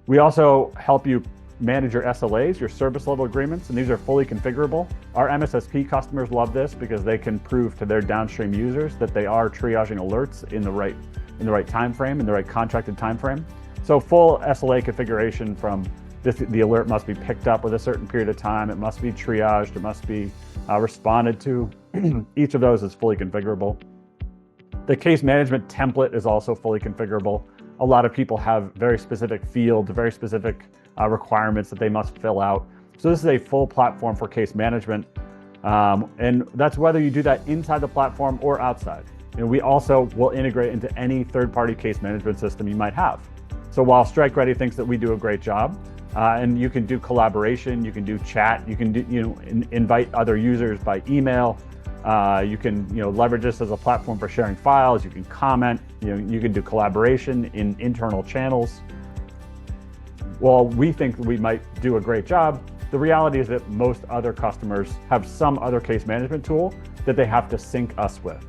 We also help you manage your SLAs, your service level agreements, and these are fully configurable. Our MSSP customers love this because they can prove to their downstream users that they are triaging alerts in the right time frame, in the right contracted time frame. So full SLA configuration from the alert must be picked up with a certain period of time, it must be triaged, it must be responded to. Each of those is fully configurable. The case management template is also fully configurable. A lot of people have very specific fields, very specific requirements that they must fill out. So this is a full platform for case management. And that's whether you do that inside the platform or outside. We also will integrate into any third-party case management system you might have. So while StrikeReady thinks that we do a great job, and you can do collaboration, you can do chat, you can do, invite other users by email, you can leverage this as a platform for sharing files, you can comment, you can do collaboration in internal channels. While we think we might do a great job, the reality is that most other customers have some other case management tool that they have to sync us with.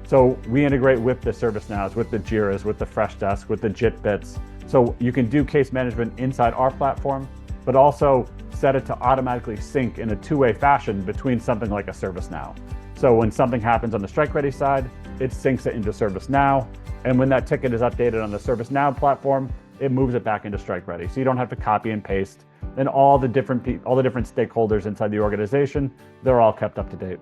So we integrate with the ServiceNows, with the JIRAs, with the Freshdesk, with the JIT-bits. So you can do case management inside our platform, but also set it to automatically sync in a two-way fashion between something like a ServiceNow. So when something happens on the StrikeReady side, it syncs it into ServiceNow. And when that ticket is updated on the ServiceNow platform, it moves it back into StrikeReady. So you don't have to copy and paste. And all the different stakeholders inside the organization, they're all kept up to date.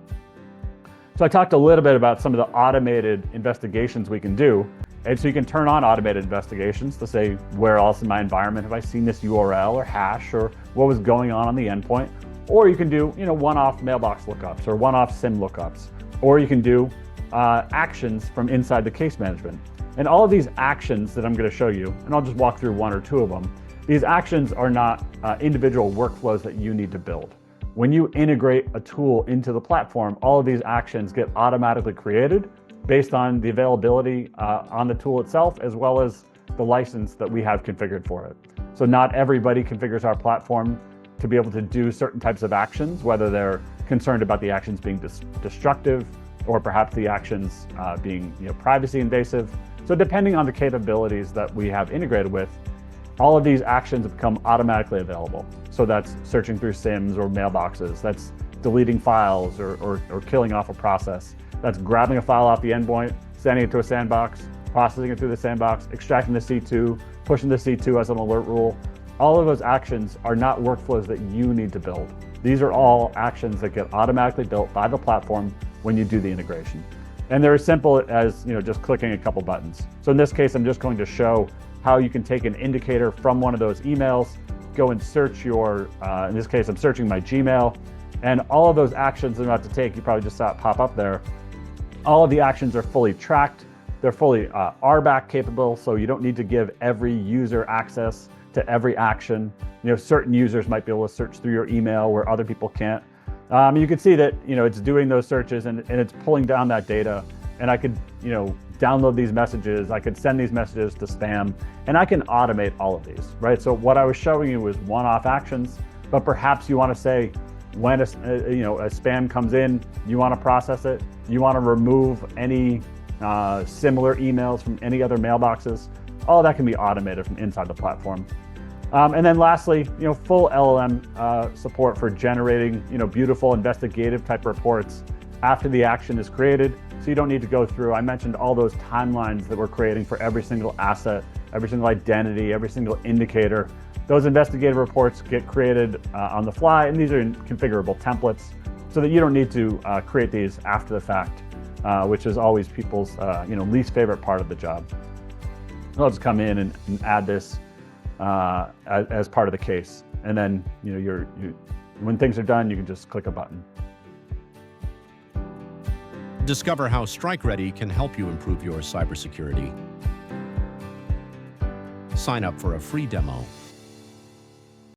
So I talked a little bit about some of the automated investigations we can do. And so you can turn on automated investigations to say, where else in my environment have I seen this URL or hash, or what was going on the endpoint? Or you can do one-off mailbox lookups or one-off SIM lookups. Or you can do actions from inside the case management. And all of these actions that I'm going to show you, and I'll just walk through one or two of them, these actions are not individual workflows that you need to build. When you integrate a tool into the platform, all of these actions get automatically created based on the availability on the tool itself, as well as the license that we have configured for it. So not everybody configures our platform to be able to do certain types of actions, whether they're concerned about the actions being destructive or perhaps the actions being privacy invasive. So depending on the capabilities that we have integrated with, all of these actions become automatically available. So that's searching through SIMs or mailboxes, that's deleting files or killing off a process, that's grabbing a file off the endpoint, sending it to a sandbox, processing it through the sandbox, extracting the C2, pushing the C2 as an alert rule. All of those actions are not workflows that you need to build. These are all actions that get automatically built by the platform when you do the integration. And they're as simple as just clicking a couple buttons. So in this case, I'm just going to show how you can take an indicator from one of those emails, go and search your, in this case, I'm searching my Gmail, and all of those actions I'm about to take, you probably just saw it pop up there. All of the actions are fully tracked. They're fully RBAC capable, so you don't need to give every user access to every action. Certain users might be able to search through your email where other people can't. You can see that it's doing those searches and it's pulling down that data, and I could download these messages, I could send these messages to spam, and I can automate all of these, right? So what I was showing you was one-off actions, but perhaps you want to say when a spam comes in, you want to process it, you want to remove any similar emails from any other mailboxes. All that can be automated from inside the platform. And then lastly, full LLM support for generating, beautiful investigative type reports after the action is created. So you don't need to go through, I mentioned all those timelines that we're creating for every single asset, every single identity, every single indicator. Those investigative reports get created on the fly, and these are in configurable templates so that you don't need to create these after the fact, which is always people's least favorite part of the job. I'll just come in and add this as part of the case. And then when things are done, you can just click a button. Discover how StrikeReady can help you improve your cybersecurity. Sign up for a free demo